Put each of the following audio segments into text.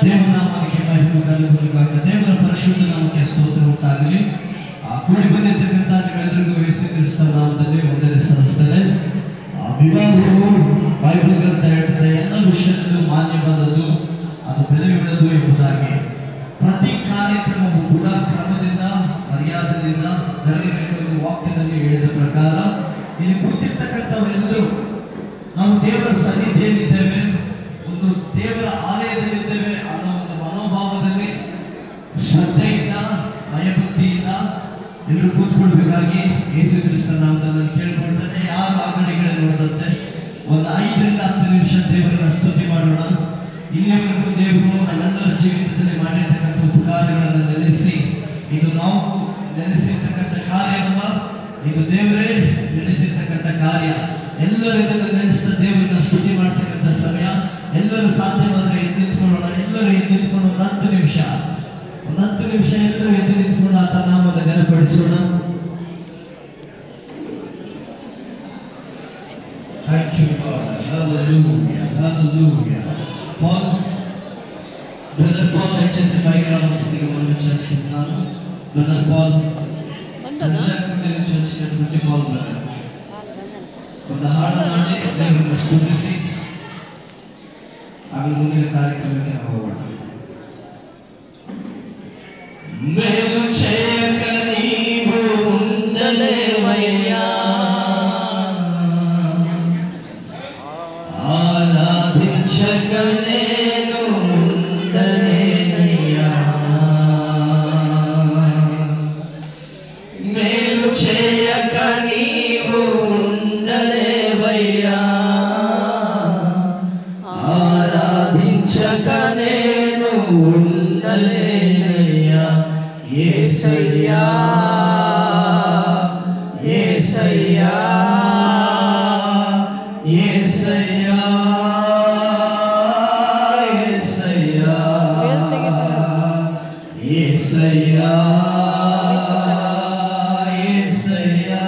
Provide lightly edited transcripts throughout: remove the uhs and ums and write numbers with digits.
దేవుని నామానికి మహిమ కలుగును గాక. దేవుని పరిశుద్ధ నామమునకే స్తోత్రం ಉಂಟಾಗಲಿ. ಕೂಡಿ ಬಂದಿರತಕ್ಕಂಥ ನಿಮ್ಮೆಲ್ಲರಿಗೂ ಯೇಸು ಕ್ರಿಸ್ತನ ನಾಮದಲ್ಲಿ ವಂದನೆ ಸಲ್ಲಿಸ್ತೇನೆ. ವಿವಾಹವು ಬೈಬಲ್ ಗ್ರಂಥ ಹೇಳ್ತದೆ ಎಲ್ಲ ವಿಷಯದಲ್ಲೂ ಮಾನ್ಯವಾದದ್ದು, ಅದು ಬೆಲೆಯುಳ್ಳದು ಎಂಬುದಾಗಿ. ಪ್ರತಿ ಕಾರ್ಯಕ್ರಮವು ಕೂಡ ಕ್ರಮದಿಂದ ಮರ್ಯಾದೆಯಿಂದ ಜರಗಬೇಕು ಎಂದು ವಾಕ್ಯದಲ್ಲಿ ಹೇಳಿದ ಪ್ರಕಾರ ಇಲ್ಲಿ ಕೂತಿರ್ತಕ್ಕಂಥವರೆಲ್ಲರೂ ನಾವು ದೇವರ ಸನ್ನಿಧಿಯಲ್ಲಿದ್ದೇವೆ, ಒಂದು ದೇವರ ಆಲಯದಲ್ಲಿದ್ದೇವೆ ಅನ್ನೋ ಒಂದು ಮನೋಭಾವದಲ್ಲಿ ಶ್ರದ್ಧೆಯಿಂದ ಭಯಭಕ್ತಿಯಿಂದ ಎಲ್ಲರೂ ಕೂತ್ಕೊಳ್ಬೇಕಾಗಿ ಯೇಸು ಕ್ರಿಸ್ತನ ನಾಮದಲ್ಲಿ ಕೇಳಿಕೊಳ್ತೇನೆ. ಯಾರು ಆ ಕಡೆಗೆ ನೋಡದಂತೆ ಒಂದು 5 ರಿಂದ 10 ನಿಮಿಷ ದೇವರನ್ನ ಸ್ತುತಿ ಮಾಡೋಣ. ಇಲ್ಲಿವರೆಗೂ ದೇವರು ನಮ್ಮೆಲ್ಲರ ಜೀವಿತದಲ್ಲಿ ಮಾಡಿರ್ತಕ್ಕಂಥ ಉಪಕಾರಗಳನ್ನು ನೆನೆಸಿ, ಇದು ನಾವು ನೆನೆಸಿರ್ತಕ್ಕಂಥ ಕಾರ್ಯವಲ್ಲ, ಇದು ದೇವರೇ ನಡೆಸಿರ್ತಕ್ಕಂಥ ಕಾರ್ಯ. ಎಲ್ಲರೂ ಇದನ್ನು ನೆನೆಸಿದ ದೇವರನ್ನ ಸ್ತುತಿ ಮಾಡ್ತಕ್ಕಂಥ ಸಮಯ. ಎಲ್ಲರೂ ಸಾಧ್ಯವಾದರೆ ಎದ್ದು ನಿಂತ್ಕೊಳ್ಳೋಣ. ಎಲ್ಲರೂ ಎದ್ದು ನಿಂತ್ಕೊಂಡು ಒಂದು 10 ನಿಮಿಷ ಎಲ್ಲರೂ ಎದ್ದು ನಿಂತ್ಕೊಂಡು ಆತ ನಾಮವನ್ನು ನೆನಪಡಿಸೋಣ. Thank you, God. Hallelujah. Hallelujah. Paul, Brother Paul దయచేసి పైకి రావాల్సిందిగా మనం చేసుకుంటున్నాను. Brother Paul సంజాకుడి నుంచి వచ్చినటువంటి Paul brother ಒಂದು ಹಾಡನ್ನಾಡಿ ದೇವರನ್ನು ಸ್ತುತಿಸಿ ಆಮೇಲೆ ಮುಂದಿನ ಕಾರ್ಯಕ್ರಮಕ್ಕೆ ನಾವು ಹೋಗೋಣ. ಮೇಲು చేయక నీవు ఉండలేవయ్యా, ఆరాధించక నేను ఉండలేనయ్యా. మేలు చేయక నీవు ఉండలేవయ్యా, ఆరాధించక నేను ఉండలేనయ్యా. యేసయ్యా యేసయ్యా యేసయ్యా యేసయ్యా యేసయ్యా యేసయ్యా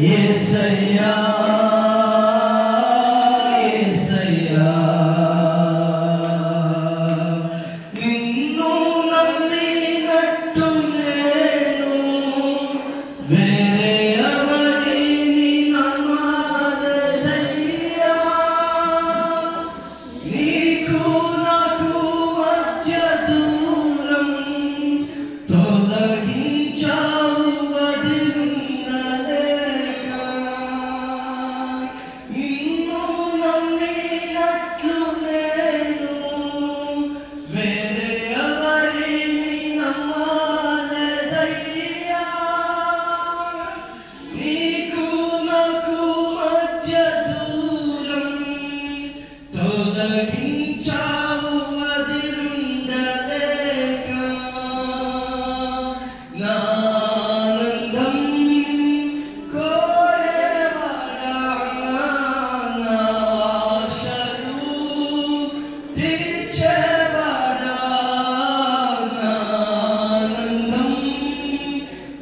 యేసయ్యా యేసయ్యా నిన్ను నమ్మినట్టు నేను వేరే ఎవరిని నమ్మలేదయ్యా. నీకు నాకు మధ్య దూరం తొలగించావు వదిలుండలేక. నిన్ను నమ్మినట్లు నేను వేరే ఎవరిని నమ్మలేదయ్యా. నీకు నాకు మధ్య దూరం తొలగించావు వదిలుండలేక. నా ఆనందం కోరేవాడా, నా ఆశలు తీర్చేవాడా. నా ఆనందం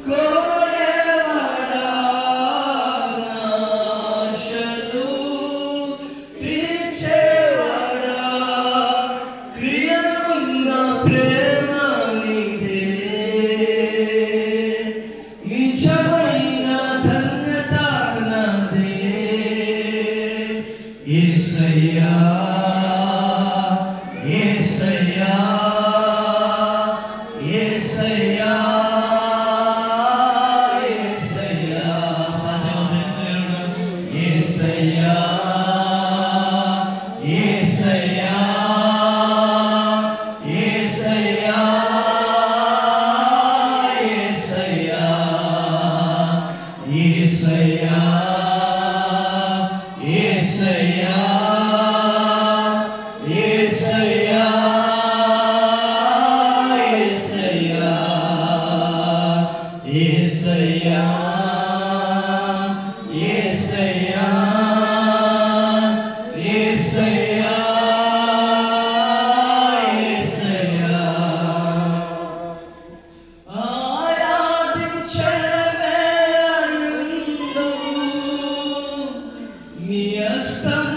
కోరేవాడా, నా ఆశలు తీర్చేవాడా. క్రియలున్న ప్రేమ నీదే, నిజమైన ధన్యత నాదే. యేసయ్యా యేసయ్యా యేసయ్యా యేసయ్యా. సాధ్యవాದರೆ యేసయ్యా యేసయ్యా యేసయ్యా యేసయ్యా యేసయ్యా యేసయ్యా యేసయ్యా యేసయ్యా యేసయ్యా యేసయ్యా యేసయ్యా. ఆరాధించే వేళల్లో నీ హస్తం